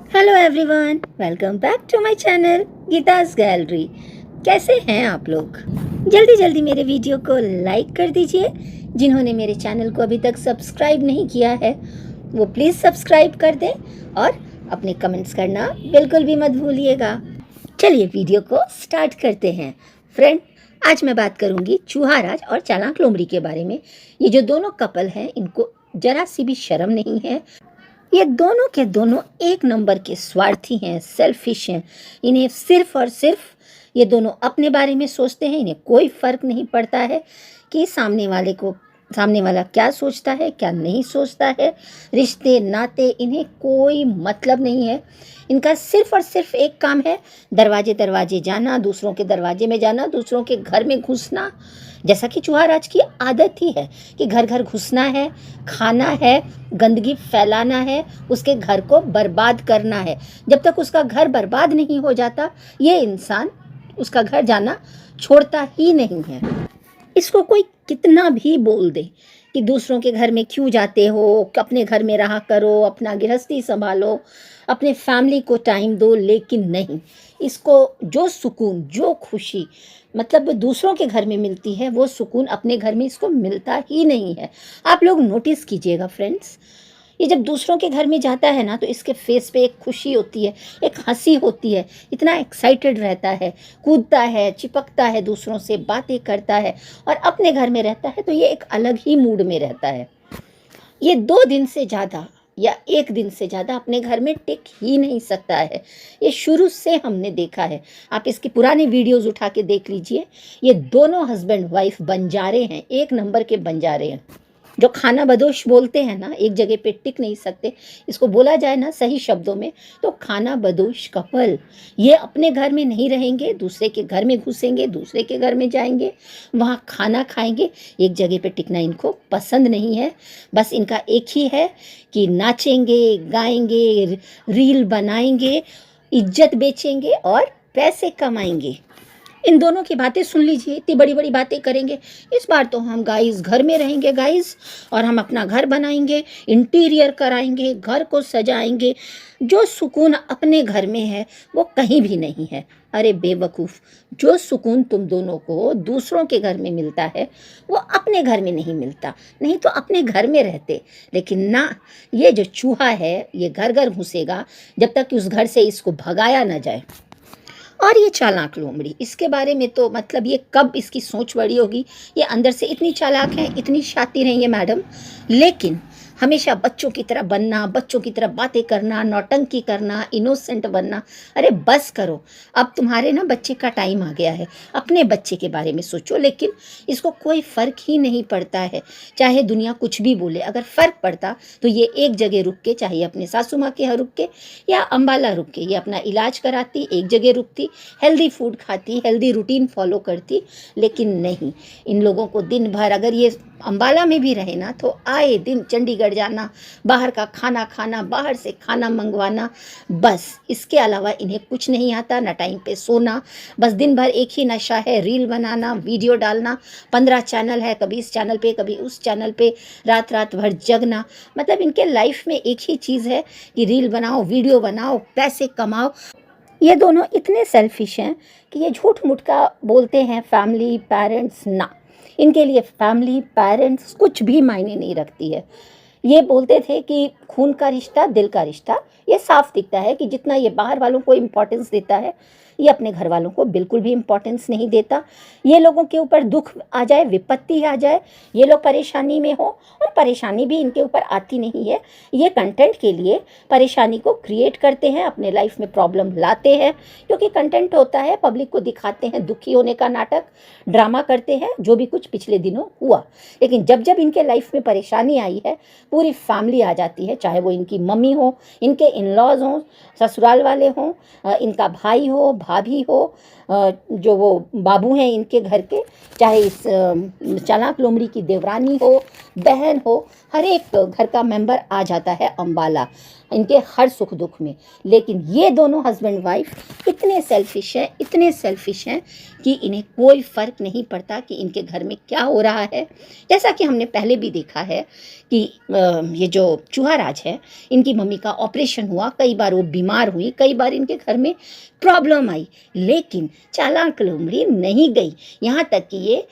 Hello everyone, welcome back to my channel Geeta's gallery. कैसे हैं आप लोग? जल्दी जल्दी मेरे वीडियो को लाइक कर दीजिए। जिन्होंने मेरे चैनल को अभी तक सब्सक्राइब नहीं किया है वो प्लीज़ सब्सक्राइब कर दें और अपने कमेंट्स करना बिल्कुल भी मत भूलिएगा। चलिए वीडियो को स्टार्ट करते हैं। फ्रेंड, आज मैं बात करूंगी चूहा राज और चालाक लोमड़ी के बारे में। ये जो दोनों कपल हैं इनको जरा सी भी शर्म नहीं है। ये दोनों के दोनों एक नंबर के स्वार्थी हैं, सेल्फिश हैं। इन्हें सिर्फ और सिर्फ ये दोनों अपने बारे में सोचते हैं। इन्हें कोई फ़र्क नहीं पड़ता है कि सामने वाला क्या सोचता है, क्या नहीं सोचता है। रिश्ते नाते इन्हें कोई मतलब नहीं है। इनका सिर्फ और सिर्फ एक काम है, दरवाजे दरवाजे जाना, दूसरों के दरवाजे में जाना, दूसरों के घर में घुसना। जैसा कि चूहा राज की आदत ही है कि घर घर घुसना है, खाना है, गंदगी फैलाना है, उसके घर को बर्बाद करना है। जब तक उसका घर बर्बाद नहीं हो जाता ये इंसान उसका घर जाना छोड़ता ही नहीं है। इसको कोई कितना भी बोल दे कि दूसरों के घर में क्यों जाते हो, अपने घर में रहा करो, अपना गृहस्थी संभालो, अपने फैमिली को टाइम दो, लेकिन नहीं, इसको जो सुकून, जो खुशी मतलब दूसरों के घर में मिलती है वो सुकून अपने घर में इसको मिलता ही नहीं है। आप लोग नोटिस कीजिएगा फ्रेंड्स, ये जब दूसरों के घर में जाता है ना तो इसके फेस पे एक खुशी होती है, एक हंसी होती है, इतना एक्साइटेड रहता है, कूदता है, चिपकता है, दूसरों से बातें करता है। और अपने घर में रहता है तो ये एक अलग ही मूड में रहता है। ये 2 दिन से ज़्यादा या 1 दिन से ज़्यादा अपने घर में टिक ही नहीं सकता है। ये शुरू से हमने देखा है। आप इसकी पुराने वीडियोज़ उठा के देख लीजिए। ये दोनों हस्बैंड वाइफ बंजारे हैं, एक नंबर के बंजारे हैं। जो खाना बदोश बोलते हैं ना, एक जगह पे टिक नहीं सकते। इसको बोला जाए ना सही शब्दों में तो खाना बदोश कपल। ये अपने घर में नहीं रहेंगे, दूसरे के घर में घुसेंगे, दूसरे के घर में जाएंगे, वहाँ खाना खाएंगे। एक जगह पे टिकना इनको पसंद नहीं है। बस इनका एक ही है कि नाचेंगे, गाएंगे, रील बनाएंगे, इज्जत बेचेंगे और पैसे कमाएंगे। इन दोनों की बातें सुन लीजिए, इतनी बड़ी बड़ी बातें करेंगे। इस बार तो हम गाइस घर में रहेंगे गाइस, और हम अपना घर बनाएंगे, इंटीरियर कराएंगे, घर को सजाएंगे। जो सुकून अपने घर में है वो कहीं भी नहीं है। अरे बेवकूफ़, जो सुकून तुम दोनों को दूसरों के घर में मिलता है वो अपने घर में नहीं मिलता। नहीं तो अपने घर में रहते, लेकिन ना, ये जो चूहा है ये घर घर घुसेगा जब तक कि उस घर से इसको भगाया ना जाए। और ये चालाक लोमड़ी, इसके बारे में तो मतलब ये कब इसकी सोच बड़ी होगी। ये अंदर से इतनी चालाक है, इतनी शातिर हैं ये मैडम, लेकिन हमेशा बच्चों की तरह बनना, बच्चों की तरह बातें करना, नौटंकी करना, इनोसेंट बनना। अरे बस करो, अब तुम्हारे ना बच्चे का टाइम आ गया है, अपने बच्चे के बारे में सोचो। लेकिन इसको कोई फ़र्क ही नहीं पड़ता है, चाहे दुनिया कुछ भी बोले। अगर फ़र्क पड़ता तो ये एक जगह रुक के, चाहे अपने सासू माँ के यहाँ रुक के या अम्बाला रुक के, ये अपना इलाज कराती, एक जगह रुकती, हेल्दी फूड खाती, हेल्दी रूटीन फॉलो करती। लेकिन नहीं, इन लोगों को दिन भर अगर ये अम्बाला में भी रहे ना तो आए दिन चंडीगढ़ जाना, बाहर का खाना खाना, बाहर से खाना मंगवाना, बस इसके अलावा इन्हें कुछ नहीं आता। ना टाइम पे सोना, बस दिन भर एक ही नशा है, रील बनाना, वीडियो डालना। 15 चैनल है, कभी इस चैनल पे कभी उस चैनल पे, रात रात भर जगना। मतलब इनके लाइफ में एक ही चीज़ है कि रील बनाओ, वीडियो बनाओ, पैसे कमाओ। ये दोनों इतने सेल्फिश हैं कि ये झूठ मूठ का बोलते हैं फैमिली पेरेंट्स, ना, इनके लिए फैमिली पेरेंट्स कुछ भी मायने नहीं रखती है। ये बोलते थे कि खून का रिश्ता, दिल का रिश्ता। ये साफ दिखता है कि जितना ये बाहर वालों को इम्पोर्टेंस देता है ये अपने घर वालों को बिल्कुल भी इम्पोर्टेंस नहीं देता। ये लोगों के ऊपर दुख आ जाए, विपत्ति आ जाए, ये लोग परेशानी में हो, और परेशानी भी इनके ऊपर आती नहीं है। ये कंटेंट के लिए परेशानी को क्रिएट करते हैं, अपने लाइफ में प्रॉब्लम लाते हैं, क्योंकि कंटेंट होता है, पब्लिक को दिखाते हैं दुखी होने का नाटक, ड्रामा करते हैं, जो भी कुछ पिछले दिनों हुआ। लेकिन जब जब इनके लाइफ में परेशानी आई है पूरी फैमिली आ जाती है, चाहे वो इनकी मम्मी हो, इनके इन लॉज हों, ससुराल वाले हों, इनका भाई हो, भाभी हो, जो वो बाबू हैं इनके घर के, चाहे इस चालाक लोमड़ी की देवरानी हो, बहन हो, हर एक घर का मेंबर आ जाता है अम्बाला। इनके हर सुख दुख में। लेकिन ये दोनों हस्बैंड वाइफ इतने सेल्फिश हैं कि इन्हें कोई फ़र्क नहीं पड़ता कि इनके घर में क्या हो रहा है। जैसा कि हमने पहले भी देखा है कि ये जो चूहा राज है, इनकी मम्मी का ऑपरेशन हुआ, कई बार वो बीमार हुई, कई बार इनके घर में प्रॉब्लम आई, लेकिन चालाक लोमड़ी नहीं गई। यहाँ तक कि ये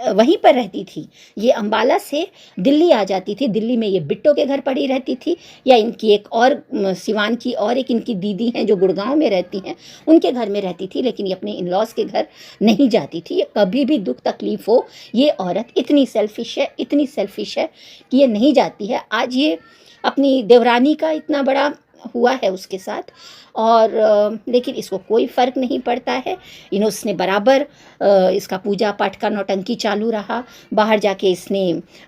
वहीं पर रहती थी, ये अंबाला से दिल्ली आ जाती थी। दिल्ली में ये बिट्टो के घर पड़ी रहती थी, या इनकी एक और सिवान की और एक इनकी दीदी हैं जो गुड़गांव में रहती हैं, उनके घर में रहती थी। लेकिन ये अपने इन लॉज के घर नहीं जाती थी। ये कभी भी दुख तकलीफ हो, ये औरत इतनी सेल्फिश है कि ये नहीं जाती है। आज ये अपनी देवरानी का इतना बड़ा हुआ है उसके साथ, और लेकिन इसको कोई फ़र्क नहीं पड़ता है। उसने बराबर इसका पूजा पाठ का नौटंकी चालू रहा। बाहर जाके इसने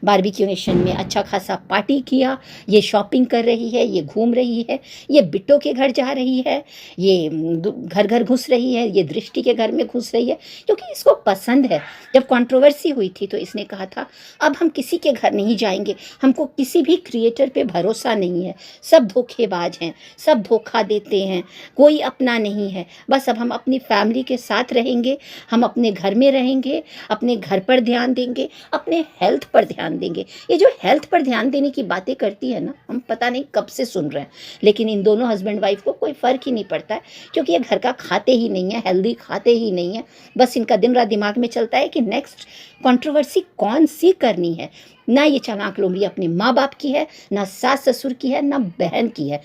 बारबेक्यू नेशन में अच्छा खासा पार्टी किया। ये शॉपिंग कर रही है, ये घूम रही है, ये बिट्टो के घर जा रही है, ये घर घर घुस रही है, ये दृष्टि के घर में घुस रही है, क्योंकि इसको पसंद है। जब कंट्रोवर्सी हुई थी तो इसने कहा था अब हम किसी के घर नहीं जाएंगे, हमको किसी भी क्रिएटर पे भरोसा नहीं है, सब धोखेबाज हैं, सब धोखा देते हैं, कोई अपना नहीं है। बस अब हम अपनी फैमिली के साथ रहेंगे, हम अपने घर में रहेंगे, अपने घर पर ध्यान देंगे, अपने हेल्थ पर ध्यान देंगे। ये जो हेल्थ पर ध्यान देने की बातें करती है ना, हम पता नहीं कब से सुन रहे हैं, लेकिन इन दोनों हस्बैंड वाइफ को कोई फ़र्क ही नहीं पड़ता है, क्योंकि ये घर का खाते ही नहीं है, हेल्दी खाते ही नहीं है। बस इनका दिन रात दिमाग में चलता है कि नेक्स्ट कंट्रोवर्सी कौन सी करनी है। ना ये चालाक लोमड़ी अपने माँ बाप की है, ना सास ससुर की है, ना बहन की है।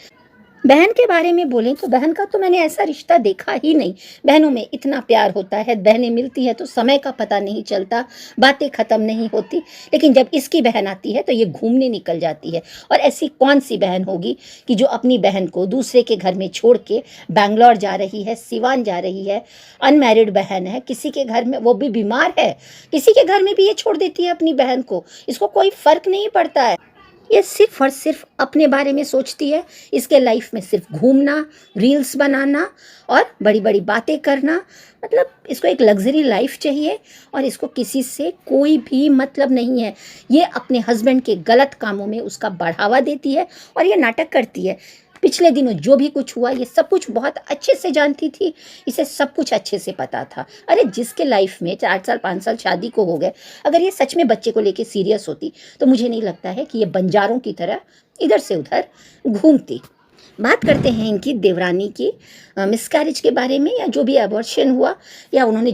बहन के बारे में बोलें तो बहन का तो मैंने ऐसा रिश्ता देखा ही नहीं। बहनों में इतना प्यार होता है, बहनें मिलती है तो समय का पता नहीं चलता, बातें ख़त्म नहीं होती। लेकिन जब इसकी बहन आती है तो ये घूमने निकल जाती है। और ऐसी कौन सी बहन होगी कि जो अपनी बहन को दूसरे के घर में छोड़ के बैंगलोर जा रही है, सिवान जा रही है, अनमैरिड बहन है, किसी के घर में, वो भी बीमार है, किसी के घर में भी ये छोड़ देती है अपनी बहन को। इसको कोई फ़र्क नहीं पड़ता है। ये सिर्फ और सिर्फ अपने बारे में सोचती है। इसके लाइफ में सिर्फ घूमना, रील्स बनाना और बड़ी बड़ी बातें करना, मतलब इसको एक लग्जरी लाइफ चाहिए और इसको किसी से कोई भी मतलब नहीं है। ये अपने हस्बैंड के गलत कामों में उसका बढ़ावा देती है और ये नाटक करती है। पिछले दिनों जो भी कुछ हुआ ये सब कुछ बहुत अच्छे से जानती थी, इसे सब कुछ अच्छे से पता था। अरे जिसके लाइफ में 4 साल 5 साल शादी को हो गए, अगर ये सच में बच्चे को लेके सीरियस होती तो मुझे नहीं लगता है कि ये बंजारों की तरह इधर से उधर घूमती। बात करते हैं इनकी देवरानी की मिसकैरेज के बारे में, या जो भी अबॉर्शन हुआ, या उन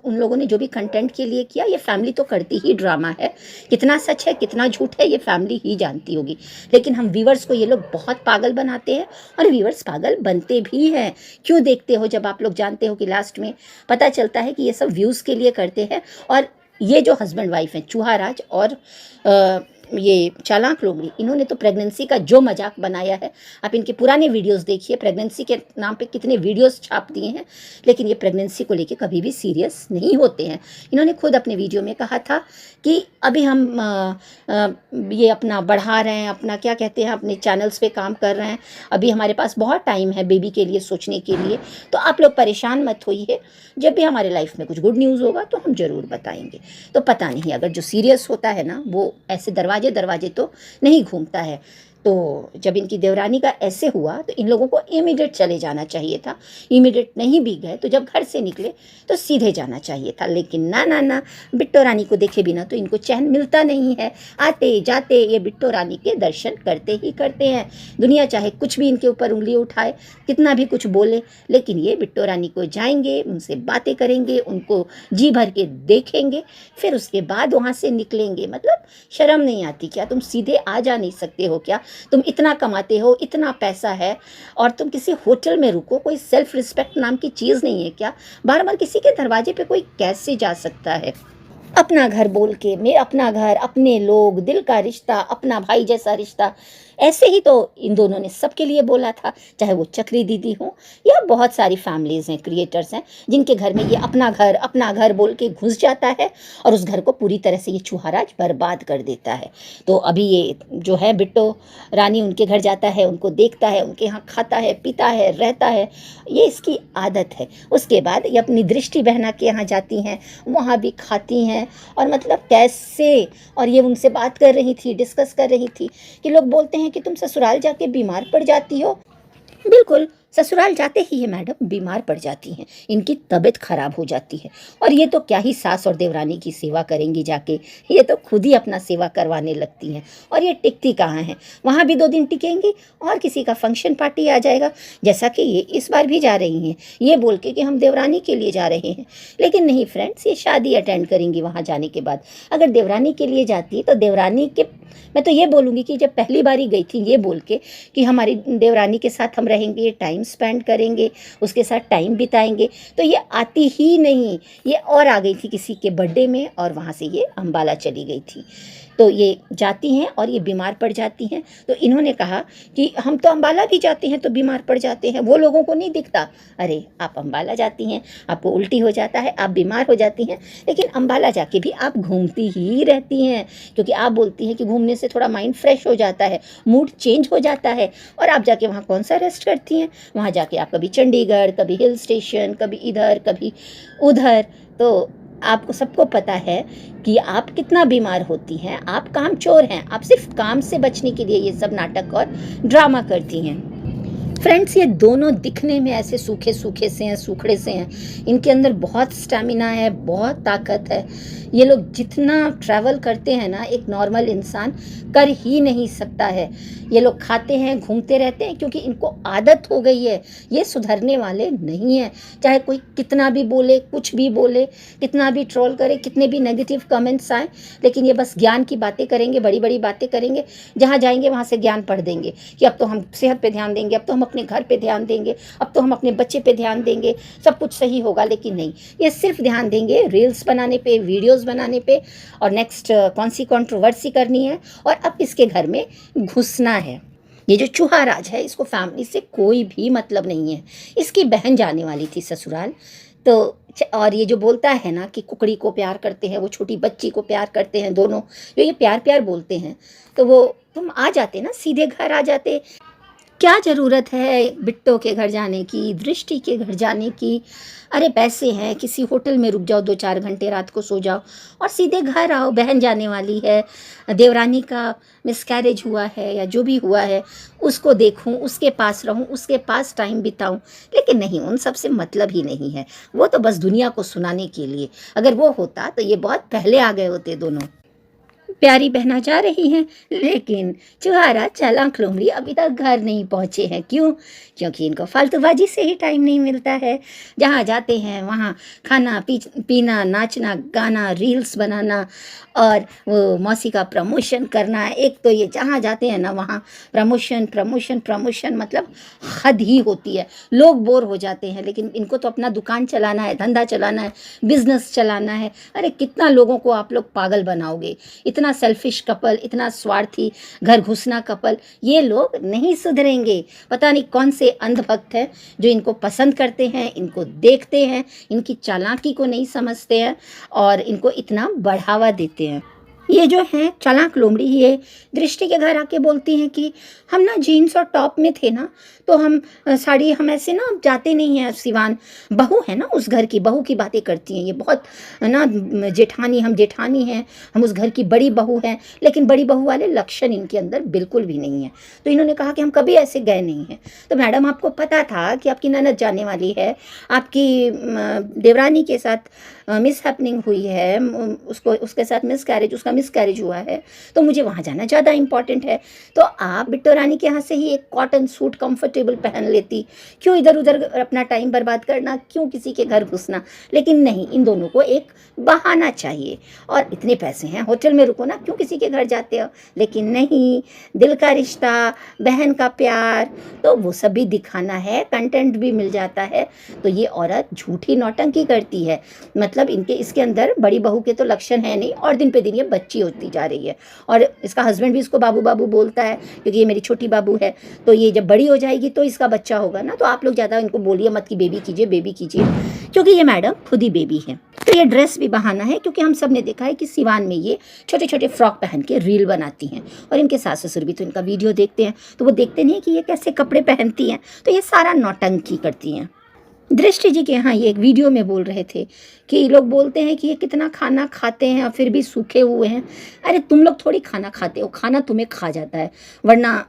लोगों ने जो भी कंटेंट के लिए किया। ये फैमिली तो करती ही ड्रामा है, कितना सच है कितना झूठ है ये फैमिली ही जानती होगी। लेकिन हम व्यूवर्स को ये लोग बहुत पागल बनाते हैं और व्यूवर्स पागल बनते भी हैं। क्यों देखते हो जब आप लोग जानते हो कि लास्ट में पता चलता है कि ये सब व्यूज़ के लिए करते हैं। और ये जो हस्बैंड वाइफ हैं चूहा राज और ये चालाक लोमड़ी, इन्होंने तो प्रेगनेंसी का जो मजाक बनाया है। आप इनके पुराने वीडियोस देखिए, प्रेगनेंसी के नाम पे कितने वीडियोस छाप दिए हैं, लेकिन ये प्रेगनेंसी को लेके कभी भी सीरियस नहीं होते हैं। इन्होंने खुद अपने वीडियो में कहा था कि अभी हम ये अपना बढ़ा रहे हैं, अपना क्या कहते हैं, अपने चैनल्स पे काम कर रहे हैं, अभी हमारे पास बहुत टाइम है बेबी के लिए सोचने के लिए, तो आप लोग परेशान मत होइए, जब भी हमारे लाइफ में कुछ गुड न्यूज़ होगा तो हम ज़रूर बताएंगे। तो पता नहीं, अगर जो सीरियस होता है ना वो ऐसे दरवाजे तो नहीं घूमता है। तो जब इनकी देवरानी का ऐसे हुआ तो इन लोगों को इमीडिएट चले जाना चाहिए था। इमीडिएट नहीं भी गए तो जब घर से निकले तो सीधे जाना चाहिए था। लेकिन ना, बिट्टो रानी को देखे बिना तो इनको चैन मिलता नहीं है। आते जाते ये बिट्टो रानी के दर्शन करते ही करते हैं। दुनिया चाहे कुछ भी इनके ऊपर उंगली उठाए, कितना भी कुछ बोले, लेकिन ये बिट्टो रानी को जाएंगे, उनसे बातें करेंगे, उनको जी भर के देखेंगे, फिर उसके बाद वहाँ से निकलेंगे। मतलब शर्म नहीं आती क्या? तुम सीधे आ जा नहीं सकते हो क्या? तुम इतना कमाते हो, इतना पैसा है, और तुम किसी होटल में रुको, कोई सेल्फ रिस्पेक्ट नाम की चीज़ नहीं है क्या? बार बार किसी के दरवाजे पे कोई कैसे जा सकता है? अपना घर बोल के, मैं अपना घर, अपने लोग, दिल का रिश्ता, अपना भाई जैसा रिश्ता, ऐसे ही तो इन दोनों ने सबके लिए बोला था। चाहे वो चक्री दीदी हो या बहुत सारी फैमिलीज़ हैं, क्रिएटर्स हैं, जिनके घर में ये अपना घर बोल के घुस जाता है और उस घर को पूरी तरह से ये चूहाराज बर्बाद कर देता है। तो अभी ये जो है बिट्टो रानी उनके घर जाता है, उनको देखता है, उनके यहाँ खाता है, पीता है, रहता है, ये इसकी आदत है। उसके बाद ये अपनी दृष्टि बहना के यहाँ जाती हैं, वहाँ भी खाती हैं, और मतलब कैसे, और ये उनसे बात कर रही थी, डिस्कस कर रही थी कि लोग बोलते हैं हैं कि तुम ससुराल जाके बीमार पड़ जाती हो। बिल्कुल, ससुराल जाते ही ये मैडम बीमार पड़ जाती हैं, इनकी तबीयत खराब हो जाती है। और ये तो क्या ही सास और देवरानी की सेवा करेंगी जाके, ये तो खुद ही अपना सेवा करवाने लगती हैं। और ये टिकती कहाँ हैं, वहाँ भी 2 दिन टिकेंगी और किसी का फंक्शन पार्टी आ जाएगा, जैसा कि ये इस बार भी जा रही हैं, ये बोल के कि हम देवरानी के लिए जा रहे हैं। लेकिन नहीं फ्रेंड्स, ये शादी अटेंड करेंगी वहाँ जाने के बाद। अगर देवरानी के लिए जाती तो देवरानी के, मैं तो ये बोलूँगी कि जब पहली बारी गई थी ये बोल के कि हमारी देवरानी के साथ हम रहेंगे, टाइम स्पेंड करेंगे, उसके साथ टाइम बिताएंगे, तो ये आती ही नहीं। ये और आ गई थी किसी के बर्थडे में और वहाँ से ये अम्बाला चली गई थी। तो ये जाती हैं और ये बीमार पड़ जाती हैं। तो इन्होंने कहा कि हम तो अम्बाला भी जाते हैं तो बीमार पड़ जाते हैं, वो लोगों को नहीं दिखता। अरे आप अम्बाला जाती हैं, आपको उल्टी हो जाता है, आप बीमार हो जाती हैं, लेकिन अम्बाला जाके भी आप घूमती ही रहती हैं, क्योंकि आप बोलती हैं कि घूमने से थोड़ा माइंड फ्रेश हो जाता है, मूड चेंज हो जाता है। और आप जाके वहाँ कौन सा रेस्ट करती हैं, वहाँ जाके आप कभी चंडीगढ़, कभी हिल स्टेशन, कभी इधर कभी उधर। तो आपको सबको पता है कि आप कितना बीमार होती हैं। आप कामचोर हैं, आप सिर्फ काम से बचने के लिए ये सब नाटक और ड्रामा करती हैं। फ्रेंड्स, ये दोनों दिखने में ऐसे सूखे सूखे से हैं, सूखड़े से हैं, इनके अंदर बहुत स्टैमिना है, बहुत ताकत है। ये लोग जितना ट्रैवल करते हैं ना, एक नॉर्मल इंसान कर ही नहीं सकता है। ये लोग खाते हैं, घूमते रहते हैं, क्योंकि इनको आदत हो गई है। ये सुधरने वाले नहीं हैं, चाहे कोई कितना भी बोले, कुछ भी बोले, कितना भी ट्रोल करे, कितने भी नेगेटिव कमेंट्स आए, लेकिन ये बस ज्ञान की बातें करेंगे, बड़ी बड़ी बातें करेंगे। जहाँ जाएंगे वहाँ से ज्ञान पढ़ देंगे कि अब तो हम सेहत पे ध्यान देंगे, अब तो हम अपने घर पे ध्यान देंगे, अब तो हम अपने बच्चे पे ध्यान देंगे, सब कुछ सही होगा। लेकिन नहीं, ये सिर्फ ध्यान देंगे रील्स बनाने पे, वीडियोस बनाने पे, और नेक्स्ट कौन सी कंट्रोवर्सी करनी है, और अब इसके घर में घुसना है। ये जो चूहा राज है, इसको फैमिली से कोई भी मतलब नहीं है। इसकी बहन जाने वाली थी ससुराल, तो और ये जो बोलता है ना कि कुकड़ी को प्यार करते हैं, वो छोटी बच्ची को प्यार करते हैं, दोनों जो ये प्यार प्यार बोलते हैं, तो वो तुम आ जाते ना, सीधे घर आ जाते। क्या ज़रूरत है बिट्टो के घर जाने की, दृष्टि के घर जाने की। अरे पैसे हैं, किसी होटल में रुक जाओ, 2-4 घंटे रात को सो जाओ और सीधे घर आओ। बहन जाने वाली है, देवरानी का मिसकैरेज हुआ है या जो भी हुआ है, उसको देखूं, उसके पास रहूं, उसके पास टाइम बिताऊं। लेकिन नहीं, उन सब से मतलब ही नहीं है। वो तो बस दुनिया को सुनाने के लिए। अगर वो होता तो ये बहुत पहले आ गए होते दोनों। प्यारी बहना जा रही हैं, लेकिन चुहारा चालाक लोमड़ी अभी तक घर नहीं पहुँचे हैं। क्यों? क्योंकि इनको फालतूबाजी से ही टाइम नहीं मिलता है। जहाँ जाते हैं वहाँ खाना पीना, नाचना गाना, रील्स बनाना और वो मौसी का प्रमोशन करना। एक तो ये जहाँ जाते हैं ना वहाँ प्रमोशन प्रमोशन प्रमोशन, मतलब हद ही होती है। लोग बोर हो जाते हैं, लेकिन इनको तो अपना दुकान चलाना है, धंधा चलाना है, बिजनेस चलाना है। अरे कितना लोगों को आप लोग पागल बनाओगे। इतना सेल्फिश कपल, इतना स्वार्थी घर घुसना कपल, ये लोग नहीं सुधरेंगे। पता नहीं कौन से अंधभक्त हैं जो इनको पसंद करते हैं, इनको देखते हैं, इनकी चालाकी को नहीं समझते हैं और इनको इतना बढ़ावा देते हैं। ये जो है चालाक लोमड़ी, ये दृष्टि के घर आके बोलती हैं कि हम ना जीन्स और टॉप में थे ना, तो हम साड़ी, हम ऐसे ना जाते नहीं हैं सिवान। बहू है ना, उस घर की बहू की बातें करती हैं ये, बहुत ना जेठानी, हम जेठानी हैं, हम उस घर की बड़ी बहू हैं, लेकिन बड़ी बहू वाले लक्षण इनके अंदर बिल्कुल भी नहीं है। तो इन्होंने कहा कि हम कभी ऐसे गए नहीं हैं। तो मैडम, आपको पता था कि आपकी ननद जाने वाली है, आपकी देवरानी के साथ मिसहैपनिंग हुई है, उसको, उसके साथ मिसकैरेज, उसका मिसकैरेज हुआ है, तो मुझे वहाँ जाना ज़्यादा इंपॉर्टेंट है। तो आप बिट्टो रानी के यहाँ से ही एक कॉटन सूट कंफर्टेबल पहन लेती। क्यों इधर उधर अपना टाइम बर्बाद करना, क्यों किसी के घर घुसना। लेकिन नहीं, इन दोनों को एक बहाना चाहिए। और इतने पैसे हैं, होटल में रुको ना, क्यों किसी के घर जाते हो। लेकिन नहीं, दिल का रिश्ता, बहन का प्यार, तो वो सब भी दिखाना है, कंटेंट भी मिल जाता है। तो ये औरत झूठी नौटंकी करती है। मतलब इनके, इसके अंदर बड़ी बहू के तो लक्षण है नहीं, और दिन पे दिन ये बच्ची होती जा रही है। और इसका हस्बैंड भी इसको बाबू बाबू बोलता है, क्योंकि ये मेरी छोटी बाबू है। तो ये जब बड़ी हो जाएगी तो इसका बच्चा होगा ना। तो आप लोग ज़्यादा इनको बोलिए मत कि बेबी कीजिए, बेबी कीजिए, क्योंकि ये मैडम खुद ही बेबी है। तो ये ड्रेस भी बहाना है, क्योंकि हम सब ने देखा है कि सिवान में ये छोटे छोटे फ्रॉक पहन के रील बनाती हैं। और इनके सास ससुर भी तो इनका वीडियो देखते हैं, तो वो देखते नहीं कि ये कैसे कपड़े पहनती हैं। तो ये सारा नौटंकी करती हैं। दृष्टि जी के यहाँ ये एक वीडियो में बोल रहे थे कि लोग बोलते हैं कि ये कितना खाना खाते हैं और फिर भी सूखे हुए हैं। अरे तुम लोग थोड़ी खाना खाते हो, खाना तुम्हें खा जाता है, वरना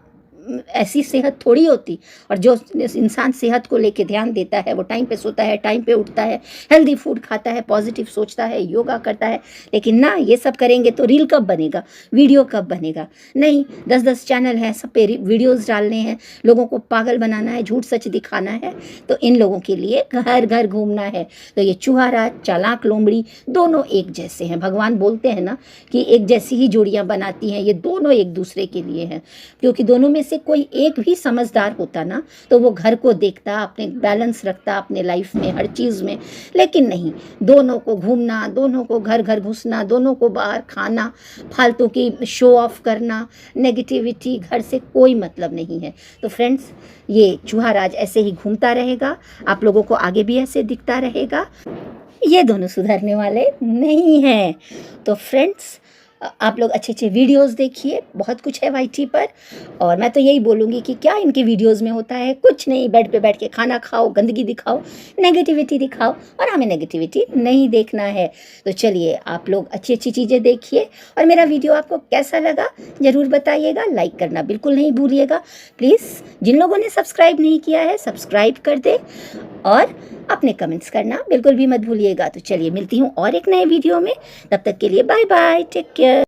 ऐसी सेहत थोड़ी होती। और जो इंसान सेहत को लेके ध्यान देता है, वो टाइम पे सोता है, टाइम पे उठता है, हेल्दी फूड खाता है, पॉजिटिव सोचता है, योगा करता है। लेकिन ना, ये सब करेंगे तो रील कब बनेगा, वीडियो कब बनेगा? नहीं, 10-10 चैनल हैं, सब पे वीडियोज़ डालने हैं, लोगों को पागल बनाना है, झूठ सच दिखाना है। तो इन लोगों के लिए घर घर घूमना है। तो ये चूहा राज, चालाक लोमड़ी दोनों एक जैसे हैं। भगवान बोलते हैं ना कि एक जैसी ही जोड़ियाँ बनाती हैं, ये दोनों एक दूसरे के लिए हैं। क्योंकि दोनों में से कोई एक भी समझदार होता ना, तो वो घर को देखता, अपने बैलेंस रखता अपने लाइफ में, हर चीज़ में। लेकिन नहीं, दोनों को घूमना, दोनों को घर घर घुसना, दोनों को बाहर खाना, फालतू की शो ऑफ करना, नेगेटिविटी, घर से कोई मतलब नहीं है। तो फ्रेंड्स, ये चूहा राज ऐसे ही घूमता रहेगा, आप लोगों को आगे भी ऐसे दिखता रहेगा। ये दोनों सुधरने वाले नहीं हैं। तो फ्रेंड्स, आप लोग अच्छे अच्छे वीडियोस देखिए, बहुत कुछ है वाईटी पर। और मैं तो यही बोलूँगी कि क्या इनके वीडियोस में होता है? कुछ नहीं, बेड पे बैठ के खाना खाओ, गंदगी दिखाओ, नेगेटिविटी दिखाओ, और हमें नेगेटिविटी नहीं देखना है। तो चलिए, आप लोग अच्छी अच्छी चीज़ें देखिए। और मेरा वीडियो आपको कैसा लगा ज़रूर बताइएगा, लाइक करना बिल्कुल नहीं भूलिएगा। प्लीज़, जिन लोगों ने सब्सक्राइब नहीं किया है, सब्सक्राइब कर दे, और अपने कमेंट्स करना बिल्कुल भी मत भूलिएगा। तो चलिए, मिलती हूँ और एक नए वीडियो में। तब तक के लिए बाय बाय, टेक केयर।